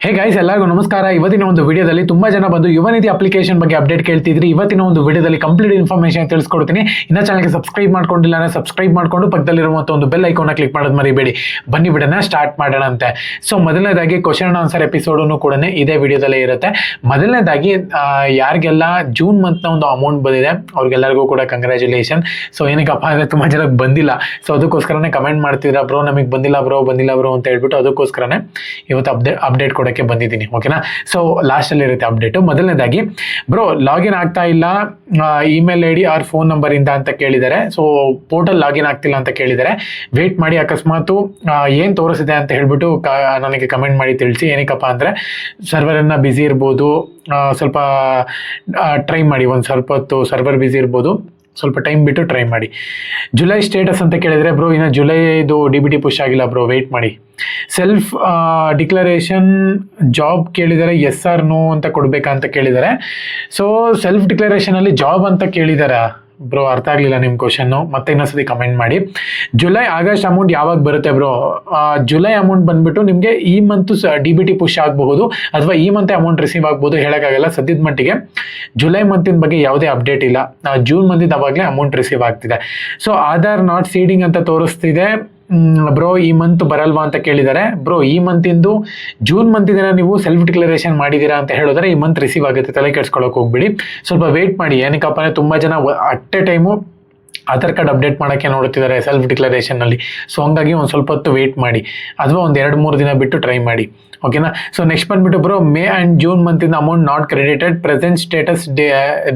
Hey guys, ಎಲ್ಲರಿಗೂ ನಮಸ್ಕಾರ. ಇವತ್ತಿನ ಒಂದು ವಿಡಿಯೋದಲ್ಲಿ ತುಂಬಾ ಜನ ಬಂದು ಯುವನಿಧಿ ಅಪ್ಲಿಕೇಶನ್ ಬಗ್ಗೆ ಅಪ್ಡೇಟ್ ಕೇಳ್ತಿದ್ರಿ. ಇವತ್ತಿನ ಒಂದು ವಿಡಿಯೋದಲ್ಲಿ ಕಂಪ್ಲೀಟ್ ಇನ್ಫಾರ್ಮೇಶನ್ ತಿಳಿಸ್ಕೊಡ್ತೀನಿ. ಇನ್ನ ಚಾನಲ್ಗೆ ಸಬ್ಸ್ಕ್ರೈಬ್ ಮಾಡ್ಕೊಂಡಿಲ್ಲ ಅಂದ್ರೆ ಸಬ್ಸ್ಕ್ರೈಬ್ ಮಾಡ್ಕೊಂಡು ಪಕ್ಕದಲ್ಲಿರುವಂತ ಒಂದು ಬೆಲ್ ಐಕಾನ್ ಕ್ಲಿಕ್ ಮಾಡೋದು ಮರಿಬೇಡಿ. ಬನ್ನಿ ಬಿಡೋಣ, ಸ್ಟಾರ್ಟ್ ಮಾಡೋಣ ಅಂತೆ. ಸೊ ಮೊದಲನೇದಾಗಿ ಕ್ವಶನ್ ಅಂಡ್ ಆನ್ಸರ್ ಎಪಿಸೋಡನ್ನು ಕೂಡ ಇದೇ ವಿಡಿಯೋದಲ್ಲೇ ಇರುತ್ತೆ. ಮೊದಲನೇದಾಗಿ ಯಾರಿಗೆಲ್ಲ ಜೂನ್ ಮಂತ್ನ ಒಂದು ಅಮೌಂಟ್ ಬಂದಿದೆ ಅವ್ರಿಗೆಲ್ಲರಿಗೂ ಕೂಡ ಕಂಗ್ರ್ಯಾಚುಲೇಷನ್. ಸೊ ಏನಕ್ಕಪ್ಪ ಅಂದ್ರೆ ತುಂಬಾ ಜನಕ್ಕೆ ಬಂದಿಲ್ಲ, ಸೊ ಅದಕ್ಕೋಸ್ಕರನೇ ಕಮೆಂಟ್ ಮಾಡ್ತಿದ್ರ ಬ್ರೋ ನಮಗೆ ಬಂದಿಲ್ಲ ಬ್ರೋ ಅಂತ ಹೇಳ್ಬಿಟ್ಟು ಅದಕ್ಕೋಸ್ಕರನೇ ಇವತ್ತು ಅಪ್ಡೇಟ್ ಕೊಡೋಕ್ಕೆ ಬಂದಿದ್ದೀನಿ. ಓಕೆನಾ? ಸೊ ಲಾಸ್ಟ್ ಅಲ್ಲಿ ಇರುತ್ತೆ ಅಪ್ಡೇಟ್. ಮೊದಲನೇದಾಗಿ ಬ್ರೋ ಲಾಗಿನ್ ಆಗ್ತಾ ಇಲ್ಲ email ID or phone number ಇಂದ ಅಂತ ಕೇಳಿದ್ದಾರೆ. ಸೊ ಪೋರ್ಟಲ್ ಲಾಗಿನ್ ಆಗ್ತಿಲ್ಲ ಅಂತ ಕೇಳಿದ್ದಾರೆ. ವೇಟ್ ಮಾಡಿ, ಅಕಸ್ಮಾತ್ ಏನ್ ತೋರಿಸಿದೆ ಅಂತ ಹೇಳ್ಬಿಟ್ಟು ನನಗೆ ಕಮೆಂಟ್ ಮಾಡಿ ತಿಳಿಸಿ. ಏನಕ್ಕಪ್ಪ ಅಂದ್ರೆ ಸರ್ವರ್ ಅನ್ನ ಬಿಸಿ ಇರ್ಬೋದು, ಸ್ವಲ್ಪ ಟ್ರೈ ಮಾಡಿ. ಒಂದು ಸ್ವಲ್ಪ ಹೊತ್ತು ಸರ್ವರ್ ಬಿಸಿ ಇರ್ಬೋದು, ಸ್ವಲ್ಪ ಟೈಮ್ ಬಿಟ್ಟು ಟ್ರೈ ಮಾಡಿ. ಜುಲೈ ಸ್ಟೇಟಸ್ ಅಂತ ಕೇಳಿದರೆ ಬ್ರೋ ಇನ್ನು ಜುಲೈದು DBT ಪುಷ್ ಆಗಿಲ್ಲ ಬ್ರೋ, ವೇಟ್ ಮಾಡಿ. ಸೆಲ್ಫ್ ಡಿಕ್ಲರೇಷನ್ ಜಾಬ್ ಕೇಳಿದ್ದಾರೆ, ಎಸ್ ಆರ್ ನೋ ಅಂತ ಕೊಡ್ಬೇಕಂತ ಕೇಳಿದ್ದಾರೆ. ಸೊ ಸೆಲ್ಫ್ ಡಿಕ್ಲರೇಷನ್ ಅಲ್ಲಿ ಜಾಬ್ ಅಂತ ಕೇಳಿದಾರ ಬ್ರೋ? ಅರ್ಥ ಆಗ್ಲಿಲ್ಲ ನಿಮ್ಮ ಕ್ವಶನ್ನು, ಮತ್ತೆ ಇನ್ನೊಂದ್ಸತಿ ಕಮೆಂಟ್ ಮಾಡಿ. ಜುಲೈ ಆಗಸ್ಟ್ ಅಮೌಂಟ್ ಯಾವಾಗ ಬರುತ್ತೆ ಬ್ರೋ? ಜುಲೈ ಅಮೌಂಟ್ ಬಂದ್ಬಿಟ್ಟು ನಿಮಗೆ ಈ ಮಂತ್ DBT ಪುಷ್ ಆಗಬಹುದು ಅಥವಾ ಈ ಮಂತ್ ಅಮೌಂಟ್ ರಿಸೀವ್ ಆಗ್ಬೋದು, ಹೇಳೋಕ್ಕಾಗಲ್ಲ. ಸದ್ಯದ ಮಟ್ಟಿಗೆ ಜುಲೈ ಮಂತಿನ ಬಗ್ಗೆ ಯಾವುದೇ ಅಪ್ಡೇಟ್ ಇಲ್ಲ. ಜೂನ್ ಮಂತಿಂದ ಅವಾಗಲೇ ಅಮೌಂಟ್ ರಿಸೀವ್ ಆಗ್ತಿದೆ. ಸೊ ಆಧಾರ್ ನಾಟ್ ಸೀಡಿಂಗ್ ಅಂತ ತೋರಿಸ್ತಿದೆ ಬ್ರೋ. ಈ ಮಂತ್ ಬರಲ್ವಾ ಅಂತ ಕೇಳಿದ್ದಾರೆ. ಬ್ರೋ ಈ ಮಂತಿಂದು ಜೂನ್ ಮಂತಿನ ನೀವು ಸೆಲ್ಫ್ ಡಿಕ್ಲರೇಷನ್ ಮಾಡಿದ್ದೀರಾ ಅಂತ ಹೇಳಿದ್ರೆ ಈ ಮಂತ್ ರಿಸೀವ್ ಆಗುತ್ತೆ, ತಲೆ ಕೆಡ್ಸ್ಕೊಳಕ್ ಹೋಗ್ಬಿಡಿ. ಸ್ವಲ್ಪ ವೇಟ್ ಮಾಡಿ. ಏನಕ್ಕಪ್ಪ ಅಂದ್ರೆ ತುಂಬಾ ಜನ at A time Aadhaar card update ಮಾಡೋಕ್ಕೆ ನೋಡ್ತಿದ್ದಾರೆ ಸೆಲ್ಫ್ ಡಿಕ್ಲರೇಷನ್ನಲ್ಲಿ. ಸೊ ಹಂಗಾಗಿ ಒಂದು ಸ್ವಲ್ಪ ಹೊತ್ತು ವೇಟ್ ಮಾಡಿ, ಅಥವಾ ಒಂದು 2-3 ದಿನ ಬಿಟ್ಟು ಟ್ರೈ ಮಾಡಿ. ಓಕೆನಾ? ಸೊ ನೆಕ್ಸ್ಟ್ ಬಂದ್ಬಿಟ್ಟು ಬ್ರೋ ಮೇ ಆ್ಯಂಡ್ ಜೂನ್ ಮಂತಿಂದ amount not credited, present status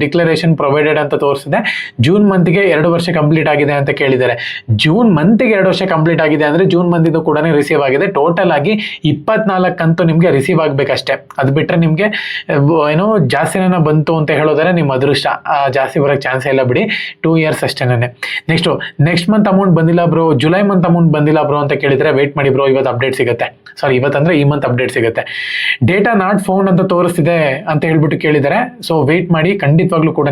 declaration provided ಅಂತ ತೋರಿಸಿದೆ. ಜೂನ್ ಮಂತ್ಗೆ 2 ವರ್ಷ ಕಂಪ್ಲೀಟ್ ಆಗಿದೆ ಅಂತ ಕೇಳಿದ್ದಾರೆ. ಜೂನ್ ಮಂತ್ಗೆ 2 ವರ್ಷ ಕಂಪ್ಲೀಟ್ ಆಗಿದೆ ಅಂದರೆ ಜೂನ್ ಮಂತಿದ್ದು ಕೂಡ ರಿಸೀವ್ ಆಗಿದೆ. ಟೋಟಲ್ ಆಗಿ 24 ಕಂತು ನಿಮಗೆ ರಿಸೀವ್ ಆಗಬೇಕಷ್ಟೇ. ಅದು ಬಿಟ್ಟರೆ ನಿಮಗೆ ಏನೋ ಜಾಸ್ತಿನ ಬಂತು ಅಂತ ಹೇಳಿದ್ರೆ ನಿಮ್ಮ ಅದೃಷ್ಟ. ಜಾಸ್ತಿ ಬರೋಕ್ಕೆ ಚಾನ್ಸೇ ಇಲ್ಲ ಬಿಡಿ, 2 ಇಯರ್ಸ್ ಅಷ್ಟೇನೆ. ನೆಕ್ಸ್ಟ್ ಮಂತ್ ಅಮೌಂಟ್ ಬಂದಿಲ್ಲ ಬ್ರೋ, ಜುಲೈ ಮಂತ್ ಅಮೌಂಟ್ ಬಂದಿಲ್ಲ ಬ್ರೋ ಅಂತ ಕೇಳಿದ್ರೆ ವೇಟ್ ಮಾಡಿ ಬ್ರೋ, ಇವತ್ತು ಅಪ್ಡೇಟ್ ಸಿಗುತ್ತೆ. ಸಾರಿ, ಇವತ್ತಂದ್ರೆ ಈ ಮಂತ್ ಅಪ್ಡೇಟ್ ಸಿಗುತ್ತೆ. ಡೇಟಾ ನಾಟ್ ಫೌಂಡ್ ಅಂತ ತೋರಿಸ್ತಿದೆ ಅಂತ ಹೇಳ್ಬಿಟ್ಟು ಕೇಳಿದ್ದಾರೆ. ಸೊ ವೇಟ್ ಮಾಡಿ, ಖಂಡಿತವಾಗ್ಲೂ ಕೂಡ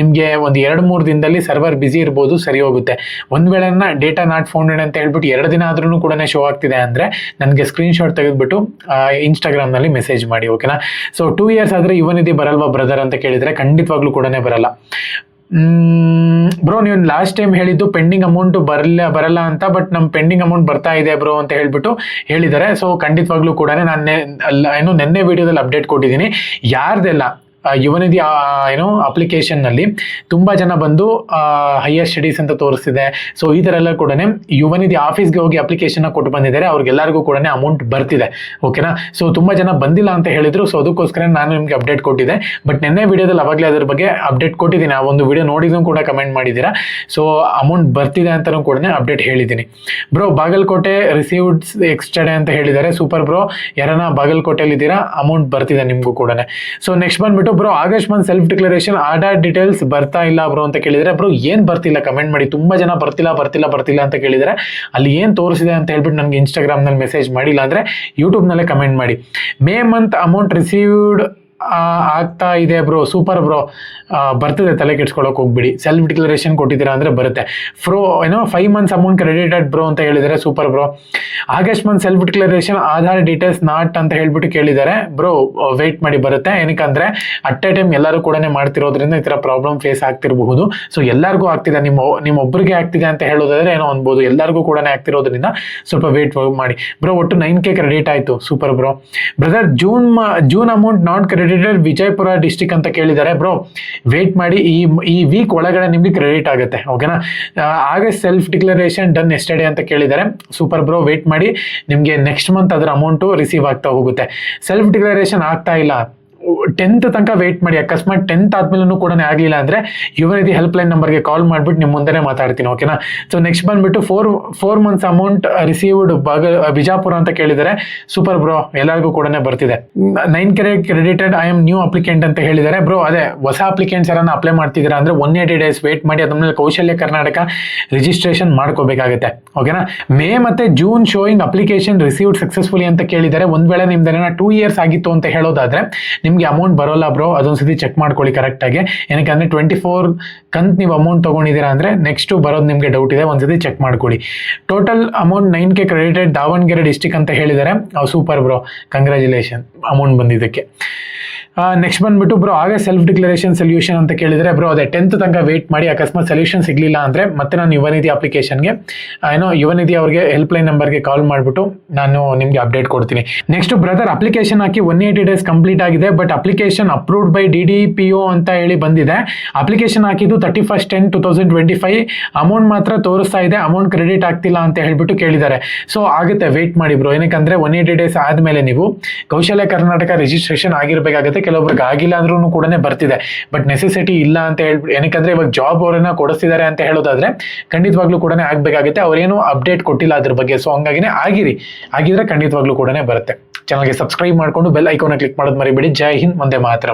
ನಿಮಗೆ ಒಂದು 2-3 ದಿನದಲ್ಲಿ ಸರ್ವರ್ ಬಿಸಿ ಇರ್ಬೋದು, ಸರಿ ಹೋಗುತ್ತೆ. ಒಂದ್ ವೇಳೆ ಡೇಟಾ ನಾಟ್ ಫೌಂಡೆಡ್ ಅಂತ ಹೇಳ್ಬಿಟ್ಟು 2 ದಿನ ಆದ್ರೂ ಕೂಡ ಶೋ ಆಗ್ತಿದೆ ಅಂದ್ರೆ ನನಗೆ ಸ್ಕ್ರೀನ್ ಶಾಟ್ ತೆಗೆದ್ಬಿಟ್ಟು ಇನ್ಸ್ಟಾಗ್ರಾಮ್ ನಲ್ಲಿ ಮೆಸೇಜ್ ಮಾಡಿ. ಓಕೆನಾ? ಸೊ 2 ಇಯರ್ಸ್ ಆದ್ರೆ ಯುವನಿಧಿ ಬರಲ್ವಾ ಬ್ರದರ್ ಅಂತ ಕೇಳಿದ್ರೆ ಖಂಡಿತವಾಗ್ಲೂ ಕೂಡ ಬರಲ್ಲ ಬ್ರೋ. ನೀವು ಲಾಸ್ಟ್ ಟೈಮ್ ಹೇಳಿದ್ದು ಪೆಂಡಿಂಗ್ ಅಮೌಂಟ್ ಬರಲ್ಲ ಅಂತ, ಬಟ್ ನಮ್ಮ ಪೆಂಡಿಂಗ್ ಅಮೌಂಟ್ ಬರ್ತಾ ಇದೆ ಬ್ರೋ ಅಂತ ಹೇಳ್ಬಿಟ್ಟು ಹೇಳಿದ್ದಾರೆ. ಸೊ ಖಂಡಿತವಾಗ್ಲೂ ಕೂಡ ನಾನು ನಿನ್ನೆ ವಿಡಿಯೋದಲ್ಲಿ ಅಪ್ಡೇಟ್ ಕೊಟ್ಟಿದ್ದೀನಿ. ಯಾರ್ದೆಲ್ಲ ಯುವನಿಧಿ ಅಪ್ಲಿಕೇಶನ್ ನಲ್ಲಿ ತುಂಬಾ ಜನ ಬಂದು ಹೈಯರ್ ಸ್ಟಡೀಸ್ ಅಂತ ತೋರಿಸ್ತಿದೆ. ಸೊ ಈ ತರ ಎಲ್ಲ ಕೂಡ ಯುವನಿಧಿ ಆಫೀಸ್ಗೆ ಹೋಗಿ ಅಪ್ಲಿಕೇಶನ್ ಕೊಟ್ಟು ಬಂದಿದ್ದಾರೆ, ಅವ್ರಿಗೆಲ್ಲರಿಗೂ ಕೂಡ ಅಮೌಂಟ್ ಬರ್ತಿದೆ. ಓಕೆನಾ? ಸೊ ತುಂಬಾ ಜನ ಬಂದಿಲ್ಲ ಅಂತ ಹೇಳಿದ್ರು. ಸೊ ಅದಕ್ಕೋಸ್ಕರ ನಾನು ನಿಮ್ಗೆ ಅಪ್ಡೇಟ್ ಕೊಟ್ಟಿದ್ದೆ. ಬಟ್ ನಿನ್ನೆ ವಿಡಿಯೋದಲ್ಲಿ ಅವಾಗಲೇ ಅದ್ರ ಬಗ್ಗೆ ಅಪ್ಡೇಟ್ ಕೊಟ್ಟಿದ್ದೀನಿ. ಆ ಒಂದು ವಿಡಿಯೋ ನೋಡಿದ್ರು ಕೂಡ ಕಮೆಂಟ್ ಮಾಡಿದ್ದೀರಾ. ಸೊ ಅಮೌಂಟ್ ಬರ್ತಿದೆ ಅಂತಾನೂ ಕೂಡ ಅಪ್ಡೇಟ್ ಹೇಳಿದ್ದೀನಿ ಬ್ರೋ. ಬಾಗಲಕೋಟೆ ರಿಸೀವ್ಡ್ ಎಕ್ಸ್ಟ್ರಾ ಅಂತ ಹೇಳಿದ್ದಾರೆ. Super bro. ಯಾರನ್ನ ಬಾಗಲಕೋಟೆಯಲ್ಲಿ ಇದ್ದೀರಾ, ಅಮೌಂಟ್ ಬರ್ತಿದೆ ನಿಮ್ಗೂ ಕೂಡ. ಸೊ ನೆಕ್ಸ್ಟ್ ಬಂದ್ಬಿಟ್ಟು bro August month self declaration Aadhaar details ಬರ್ತಾ ಇಲ್ಲ ಬ್ರೋ ಅಂತ ಕೇಳಿದ್ರೆ. ಬ್ರೋ ಏನ್ ಬರ್ತಿಲ್ಲ ಕಮೆಂಟ್ ಮಾಡಿ. ತುಂಬಾ ಜನ ಬರ್ತಿಲ್ಲ ಅಂತ ಕೇಳಿದ್ರೆ ಅಲ್ಲಿ ಏನ್ ತೋರಿಸಿದೆ ಅಂತ ಹೇಳ್ಬಿಟ್ಟು ನನಗೆ ಇನ್ಸ್ಟಾಗ್ರಾಮ್ ನಲ್ಲಿ ಮೆಸೇಜ್ ಮಾಡಿ, ಇಲ್ಲ ಅಂದ್ರೆ ಯೂಟ್ಯೂಬ್ ನಲ್ಲೇ ಕಮೆಂಟ್ ಮಾಡಿ. ಮೇ ಮಂತ್ ಅಮೌಂಟ್ ರಿಸೀವ್ಡ್ ಆಗ್ತಾ ಇದೆ ಬ್ರೋ. ಸೂಪರ್ ಬ್ರೋ, ಬರ್ತದೆ, ತಲೆ ಕೆಡ್ಸ್ಕೊಳಕ್ ಹೋಗ್ಬಿಡಿ. ಸೆಲ್ಫ್ ಡಿಕ್ಲರೇಷನ್ ಕೊಟ್ಟಿದ್ದೀರಾ ಅಂದ್ರೆ ಬರುತ್ತೆ. 5 ಮಂತ್ಸ್ ಅಮೌಂಟ್ ಕ್ರೆಡಿಟೆಡ್ ಬ್ರೋ ಅಂತ ಹೇಳಿದ್ದಾರೆ. Super bro. August month self declaration Aadhaar details not ಅಂತ ಹೇಳ್ಬಿಟ್ಟು ಕೇಳಿದ್ದಾರೆ ಬ್ರೋ. ವೇಟ್ ಮಾಡಿ, ಬರುತ್ತೆ. ಏನಕ್ಕಂದ್ರೆ ಅಟ್ ಎ ಟೈಮ್ ಎಲ್ಲರೂ ಕೂಡ ಮಾಡ್ತಿರೋದ್ರಿಂದ ಈ ತರ ಪ್ರಾಬ್ಲಮ್ ಫೇಸ್ ಆಗ್ತಿರಬಹುದು. ಸೊ ಎಲ್ಲರಿಗೂ ಆಗ್ತಿದೆ, ನಿಮ್ಮ ಒಬ್ಬರಿಗೆ ಆಗ್ತಿದೆ ಅಂತ ಹೇಳೋದಾದ್ರೆ ಏನೋ ಅನ್ಬೋದು, ಎಲ್ಲರಿಗೂ ಕೂಡ ಆಗ್ತಿರೋದ್ರಿಂದ ಸ್ವಲ್ಪ ವೇಟ್ ಮಾಡಿ ಬ್ರೋ. ಒಟ್ಟು 9K ಕ್ರೆಡಿಟ್ ಆಯ್ತು. Super bro. Brother June amount not credited Vijayapura district ಅಂತ ಕೇಳಿದ್ದಾರೆ ಬ್ರೋ. ವೇಟ್ ಮಾಡಿ, ಈ ವೀಕ್ ಒಳಗಡೆ ನಿಮ್ಗೆ ಕ್ರೆಡಿಟ್ ಆಗುತ್ತೆ. ಓಕೆನಾ? August self declaration done yesterday ಅಂತ ಕೇಳಿದ್ದಾರೆ. Super bro. ವೇಟ್ ಮಾಡಿ, ನಿಮ್ಗೆ ನೆಕ್ಸ್ಟ್ ಮಂತ್ ಅದರ ಅಮೌಂಟು ರಿಸೀವ್ ಆಗ್ತಾ ಹೋಗುತ್ತೆ. ಸೆಲ್ಫ್ ಡಿಕ್ಲರೇಷನ್ ಆಗ್ತಾ ಇಲ್ಲ, 10th ತನಕ ವೇಟ್ ಮಾಡಿ. ಅಕಸ್ಮಾತ್ 10th ಆದ್ಮೇಲೂ ಕೂಡ ಆಗಲಿಲ್ಲ ಅಂದ್ರೆ ಯುವನಿಧಿ ಹೆಲ್ಪ್ ಲೈನ್ ನಂಬರ್ಗೆ ಕಾಲ್ ಮಾಡ್ಬಿಟ್ಟು ನಿಮ್ಮ ಮುಂದೆ ಮಾತಾಡ್ತೀನಿ. ಓಕೆನಾ? ಸೊ ನೆಕ್ಸ್ಟ್ ಬಂದ್ಬಿಟ್ಟು 4 ಮಂತ್ಸ್ ಅಮೌಂಟ್ ರಿಸೀವ್ಡ್ ಬಿಜಾಪುರ ಅಂತ ಕೇಳಿದ್ದಾರೆ. Super bro. ಎಲ್ಲರಿಗೂ ಕೂಡ ಬರ್ತಿದೆ. 9K credited, I am new applicant ಅಂತ ಹೇಳಿದ್ದಾರೆ ಬ್ರೋ. ಅದೇ ಹೊಸ ಅಪ್ಲಿಕೆಂಟ್ಸ್ ಯಾರನ್ನ ಅಪ್ಲೈ ಮಾಡ್ತಿದ್ದೀರಾ ಅಂದ್ರೆ 180 ಡೇಸ್ ವೇಟ್ ಮಾಡಿ. ಅದಾದ್ಮೇಲೆ ಕೌಶಲ್ಯ ಕರ್ನಾಟಕ ರಿಜಿಸ್ಟ್ರೇಷನ್ ಮಾಡ್ಕೋಬೇಕಾಗುತ್ತೆ. ಓಕೆನಾ? ಮೇ ಮತ್ತೆ June showing application received successfully ಅಂತ ಕೇಳಿದ್ದಾರೆ. ಒಂದ್ ವೇಳೆ ನಿಮ್ದೇನ 2 ಇಯರ್ಸ್ ಆಗಿತ್ತು ಅಂತ ಹೇಳೋದಾದ್ರೆ ನಿಮ್ಗೆ ನಿಮಗೆ ಅಮೌಂಟ್ ಬರೋಲ್ಲ ಬ್ರೋ, ಅದೊಂದ್ಸತಿ ಚೆಕ್ ಮಾಡ್ಕೊಳ್ಳಿ ಕರೆಕ್ಟಾಗಿ. ಏನಕ್ಕೆ ಅಂದರೆ 24 ಕಂತು ನೀವು ಅಮೌಂಟ್ ತೊಗೊಂಡಿದ್ದೀರಾ ಅಂದರೆ ನೆಕ್ಸ್ಟು ಬರೋದು ನಿಮಗೆ ಡೌಟ್ ಇದೆ, ಒಂದ್ಸತಿ ಚೆಕ್ ಮಾಡ್ಕೊಳ್ಳಿ. Total amount 9K credited Davanagere district ಅಂತ ಹೇಳಿದ್ದಾರೆ. ಸೂಪರ್ ಬ್ರೋ, ಕಂಗ್ರ್ಯಾಚುಲೇಷನ್ ಅಮೌಂಟ್ ಬಂದಿದ್ದಕ್ಕೆ. ನೆಕ್ಸ್ಟ್ ಬಂದ್ಬಿಟ್ಟು ಬ್ರೋ ಆಗ ಸೆಲ್ಫ್ ಡಿಕ್ಲರೇಷನ್ ಸೊಲ್ಯೂಷನ್ ಅಂತ ಕೇಳಿದರೆ ಬ್ರೋ ಅದೇ 10th ತನಕ ವೇಟ್ ಮಾಡಿ, ಅಕಸ್ಮಾತ್ ಸೊಲ್ಯೂಷನ್ ಸಿಗಲಿಲ್ಲ ಅಂದರೆ ಮತ್ತೆ ನಾನು ಯುವನಿಧಿ ಅಪ್ಲಿಕೇಶನ್ಗೆ ಯುವನಿಧಿ ಅವ್ರಿಗೆ ಹೆಲ್ಪ್ಲೈನ್ ನಂಬರ್ಗೆ ಕಾಲ್ ಮಾಡಿಬಿಟ್ಟು ನಾನು ನಿಮಗೆ ಅಪ್ಡೇಟ್ ಕೊಡ್ತೀನಿ. ನೆಕ್ಸ್ಟ್ ಬ್ರದರ್ ಅಪ್ಲಿಕೇಶನ್ ಹಾಕಿ 180 days ಕಂಪ್ಲೀಟ್ ಆಗಿದೆ, but application approved by DDPO ಅಂತ ಹೇಳಿ ಬಂದಿದೆ. ಅಪ್ಲಿಕೇಶನ್ ಹಾಕಿದ್ದು 31/10/2025, ಅಮೌಂಟ್ ಮಾತ್ರ ತೋರಿಸ್ತಾ ಇದೆ, ಅಮೌಂಟ್ ಕ್ರೆಡಿಟ್ ಆಗ್ತಿಲ್ಲ ಅಂತ ಹೇಳ್ಬಿಟ್ಟು ಕೇಳಿದ್ದಾರೆ. ಸೊ ಆಗುತ್ತೆ, ವೇಟ್ ಮಾಡಿ ಬ್ರೋ. ಏನಕ್ಕಂದ್ರೆ 180 days ಆದಮೇಲೆ ನೀವು ಕೌಶಲ್ಯ ಕರ್ನಾಟಕ ರಿಜಿಸ್ಟ್ರೇಷನ್ ಆಗಿರಬೇಕಾಗುತ್ತೆ. ಕೆಲವೊಬ್ರಿಗೆ ಆಗಿಲ್ಲ ಅಂದ್ರೂ ಕೂಡ ಬರ್ತಿದೆ, ಬಟ್ ನೆಸೆಸಿಟಿ ಇಲ್ಲ ಅಂತ ಹೇಳ್ಬಿಟ್ಟು, ಏನಕ್ಕಂದ್ರೆ ಇವಾಗ ಜಾಬ್ ಅವರನ್ನ ಕೊಡಿಸ್ತಿದ್ದಾರೆ ಅಂತ ಹೇಳೋದಾದ್ರೆ ಖಂಡಿತವಾಗ್ಲೂ ಕೂಡ ಆಗ್ಬೇಕಾಗುತ್ತೆ. ಅವ್ರೇನು ಅಪ್ಡೇಟ್ ಕೊಟ್ಟಿಲ್ಲ ಅದ್ರ ಬಗ್ಗೆ. ಸೊ ಹಂಗಾಗಿನೇ ಆಗಿದ್ರೆ ಖಂಡಿತವಾಗ್ಲೂ ಕೂಡ ಬರುತ್ತೆ. ಚಾನಲ್ಗೆ ಸಬ್ಸ್ಕ್ರೈಬ್ ಮಾಡ್ಕೊಂಡು ಬೆಲ್ ಐಕಾನ್ ಕ್ಲಿಕ್ ಮಾಡೋದು ಮರಿಬೇಡಿ. ಜೈ ಹಿಂದ್, ವಂದೇ ಮಾತರಂ.